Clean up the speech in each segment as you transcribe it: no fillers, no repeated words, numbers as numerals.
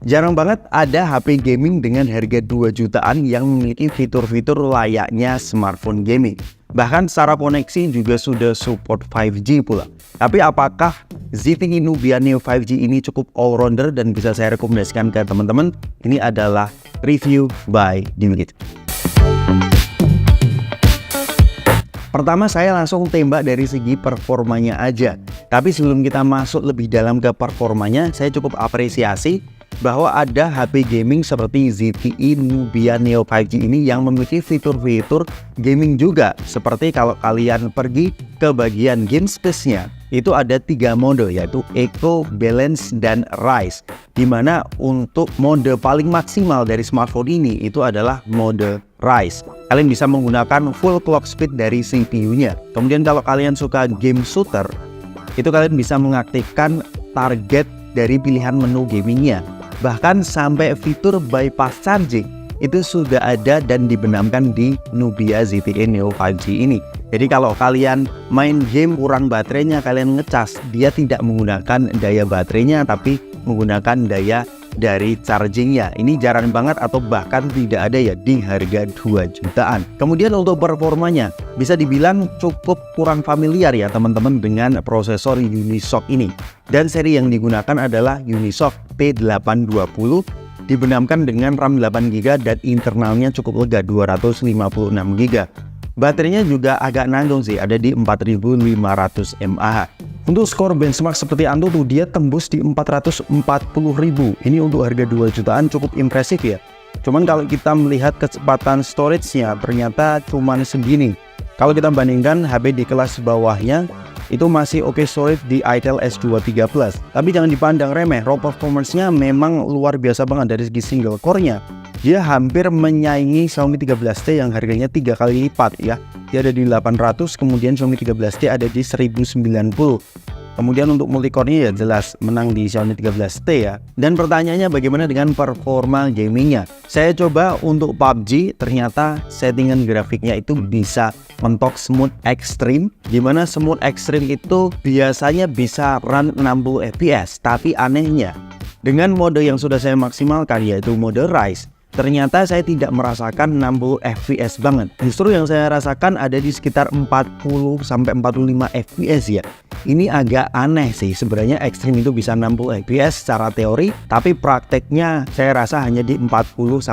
Jarang banget ada HP gaming dengan harga 2 jutaan yang memiliki fitur-fitur layaknya smartphone gaming. Bahkan secara koneksi juga sudah support 5G pula. Tapi apakah ZTE Nubia Neo 5G ini cukup all-rounder dan bisa saya rekomendasikan ke teman-teman? Ini adalah review by Dimikit. Pertama saya langsung tembak dari segi performanya aja. Tapi sebelum kita masuk lebih dalam ke performanya, saya cukup apresiasi bahwa ada HP gaming seperti ZTE Nubia Neo 5G ini yang memiliki fitur-fitur gaming juga. Seperti kalau kalian pergi ke bagian game space-nya, itu ada 3 mode yaitu Eco, Balance, dan Rise. Dimana untuk mode paling maksimal dari smartphone ini itu adalah mode Rise. Kalian bisa menggunakan full clock speed dari CPU-nya. Kemudian kalau kalian suka game shooter, itu kalian bisa mengaktifkan target dari pilihan menu gamingnya. Bahkan sampai fitur bypass charging itu sudah ada dan dibenamkan di Nubia ZTE Neo 5G ini. Jadi kalau kalian main game kurang baterainya, kalian ngecas, dia tidak menggunakan daya baterainya tapi menggunakan daya dari chargingnya. Ini jarang banget atau bahkan tidak ada ya di harga 2 jutaan. Kemudian untuk performanya bisa dibilang cukup kurang familiar ya teman-teman dengan prosesor Unisoc ini. Dan seri yang digunakan adalah Unisoc P820, dibenamkan dengan RAM 8GB dan internalnya cukup lega 256GB. Baterainya juga agak nanggung sih, ada di 4500 mAh. Untuk skor benchmark seperti Antutu dia tembus di 440.000. Ini untuk harga 2 jutaan cukup impresif ya. Cuman kalau kita melihat kecepatan storage-nya ternyata cuman segini. Kalau kita bandingkan HP di kelas bawahnya itu masih oke storage di Itel S23 Plus. Tapi jangan dipandang remeh, raw performance-nya memang luar biasa banget dari segi single core-nya. Dia hampir menyaingi Xiaomi 13T yang harganya 3 kali lipat ya. Dia ada di 800, kemudian Xiaomi 13T ada di 1090. Kemudian untuk multicore-nya ya jelas menang di Xiaomi 13T ya. Dan pertanyaannya bagaimana dengan performa gamingnya? Saya coba untuk PUBG, ternyata settingan grafiknya itu bisa mentok smooth extreme. Dimana smooth extreme itu biasanya bisa run 60 fps. Tapi anehnya dengan mode yang sudah saya maksimalkan yaitu mode Rise, ternyata saya tidak merasakan 60 fps banget. Justru yang saya rasakan ada di sekitar 40-45 fps ya. Ini agak aneh sih. Sebenarnya ekstrim itu bisa 60 fps secara teori, tapi prakteknya saya rasa hanya di 40-45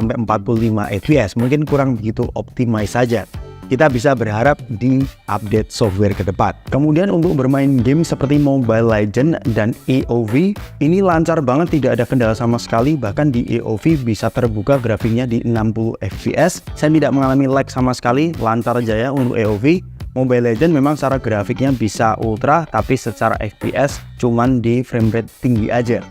fps. Mungkin kurang begitu optimize saja. Kita bisa berharap di update software ke depan. Kemudian untuk bermain game seperti Mobile Legends dan AoV, ini lancar banget, tidak ada kendala sama sekali. Bahkan di AoV bisa terbuka grafiknya di 60 fps. Saya tidak mengalami lag sama sekali, lancar jaya untuk AoV. Mobile Legends memang secara grafiknya bisa ultra, tapi secara fps cuman di frame rate tinggi aja.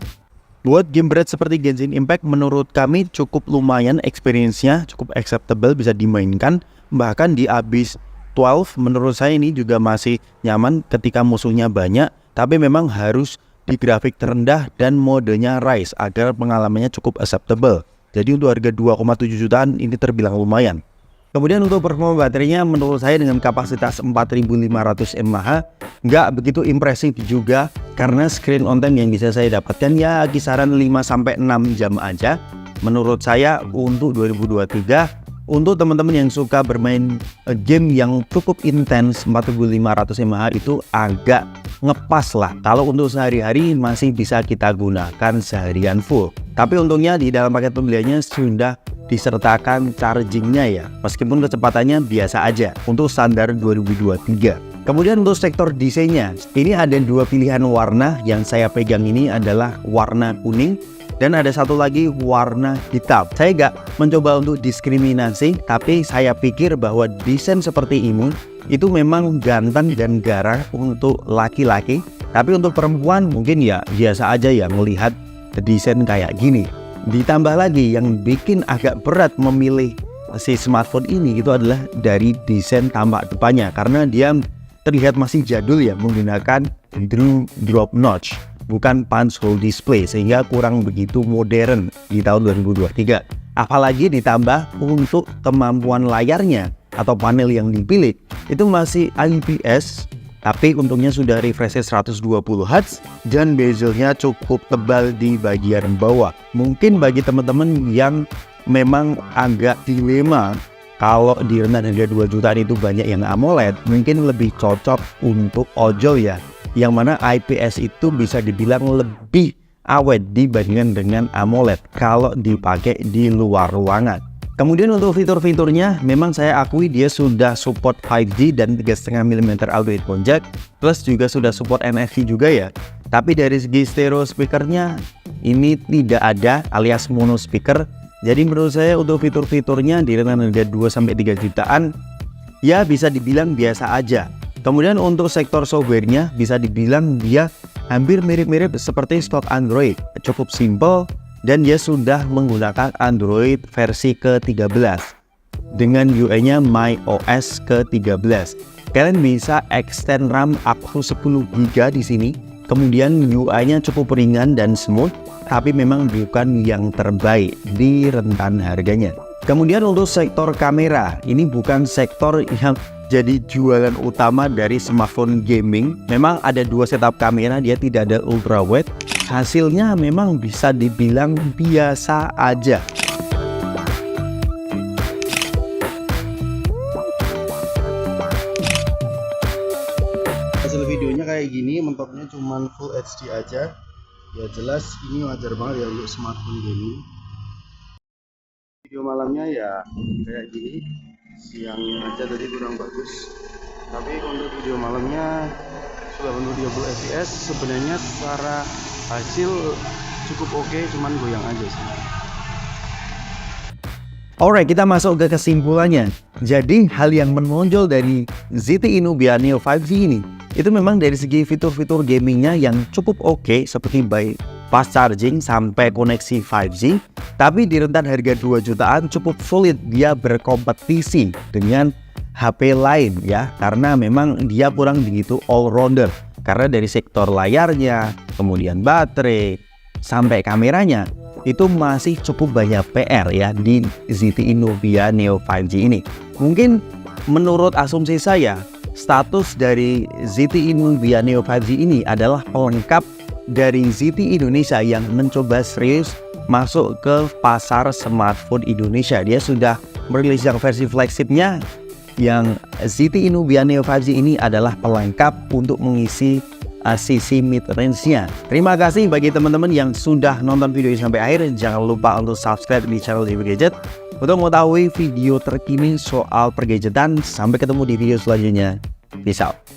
Buat game berat seperti Genshin Impact menurut kami cukup lumayan, experience-nya cukup acceptable, bisa dimainkan. Bahkan di Abyss 12 menurut saya ini juga masih nyaman ketika musuhnya banyak, tapi memang harus di grafik terendah dan modenya Rise agar pengalamannya cukup acceptable. Jadi untuk harga 2,7 jutaan ini terbilang lumayan. Kemudian untuk performa baterainya menurut saya dengan kapasitas 4500 mAh nggak begitu impresif juga, karena screen on time yang bisa saya dapatkan ya kisaran 5-6 jam aja. Menurut saya untuk 2023, untuk teman-teman yang suka bermain game yang cukup intens, 4500 mAh itu agak ngepas lah. Kalau untuk sehari-hari masih bisa kita gunakan seharian full. Tapi untungnya di dalam paket pembeliannya sudah disertakan chargingnya ya, meskipun kecepatannya biasa aja untuk standar 2023. Kemudian untuk sektor desainnya, ini ada 2 pilihan warna. Yang saya pegang ini adalah warna kuning dan ada satu lagi warna hitam. Saya nggak mencoba untuk diskriminasi, tapi saya pikir bahwa desain seperti ini itu memang ganteng dan garang untuk laki-laki. Tapi untuk perempuan mungkin ya biasa aja ya melihat desain kayak gini. Ditambah lagi yang bikin agak berat memilih si smartphone ini itu adalah dari desain tampak depannya, karena dia terlihat masih jadul ya, menggunakan drop notch bukan punch hole display, sehingga kurang begitu modern di tahun 2023. Apalagi ditambah untuk kemampuan layarnya atau panel yang dipilih itu masih IPS Tapi untungnya sudah refresh rate 120 Hz dan bezelnya cukup tebal di bagian bawah. Mungkin bagi teman-teman yang memang agak dilema kalau di rentan harga 2 jutaan itu banyak yang AMOLED, mungkin lebih cocok untuk ojol ya, yang mana IPS itu bisa dibilang lebih awet dibandingkan dengan AMOLED kalau dipakai di luar ruangan. Kemudian untuk fitur-fiturnya, memang saya akui dia sudah support 5G dan 3,5 mm audio headphone jack, plus juga sudah support NFC juga ya. Tapi dari segi stereo speakernya, ini tidak ada alias mono speaker. Jadi menurut saya untuk fitur-fiturnya di rentan harga 2-3 jutaan, ya bisa dibilang biasa aja. Kemudian untuk sektor softwarenya bisa dibilang dia hampir mirip-mirip seperti stok Android, cukup simple dan dia sudah menggunakan Android versi ke-13 dengan UI-nya MyOS ke-13. Kalian bisa extend RAM up to 10 GB di sini. Kemudian UI-nya cukup ringan dan smooth, tapi memang bukan yang terbaik di rentan harganya. Kemudian untuk sektor kamera, ini bukan sektor yang jadi jualan utama dari smartphone gaming. Memang ada 2 setup kamera, dia tidak ada ultra wide. Hasilnya memang bisa dibilang biasa aja. Hasil videonya kayak gini, mentoknya cuman Full HD aja. Ya jelas ini wajar banget ya untuk smartphone gaming. Video malamnya ya kayak gini, siangnya aja tadi kurang bagus. Tapi untuk video malamnya sudah untuk 30 fps sebenarnya secara hasil cukup oke, cuman goyang aja sih. Alright, kita masuk ke kesimpulannya. Jadi hal yang menonjol dari ZTE Nubia Neo 5G ini itu memang dari segi fitur-fitur gamingnya yang cukup oke, seperti by fast charging sampai koneksi 5G. Tapi di rentan harga 2 jutaan cukup sulit dia berkompetisi dengan HP lain ya, karena memang dia kurang begitu all-rounder. Karena dari sektor layarnya, kemudian baterai, sampai kameranya itu masih cukup banyak PR ya di ZTE Nubia Neo 5G ini. Mungkin menurut asumsi saya, status dari ZTE Nubia Neo 5G ini adalah pelengkap dari ZTE Indonesia yang mencoba serius masuk ke pasar smartphone Indonesia. Dia sudah merilis yang versi flagshipnya, yang ZTE Nubia Neo 5G ini adalah pelengkap untuk mengisi sisi mid-range-nya. Terima kasih bagi teman-teman yang sudah nonton video ini sampai akhir. Jangan lupa untuk subscribe di channel Dewi Gadget untuk mengetahui video terkini soal pergadgetan. Sampai ketemu di video selanjutnya. Peace out.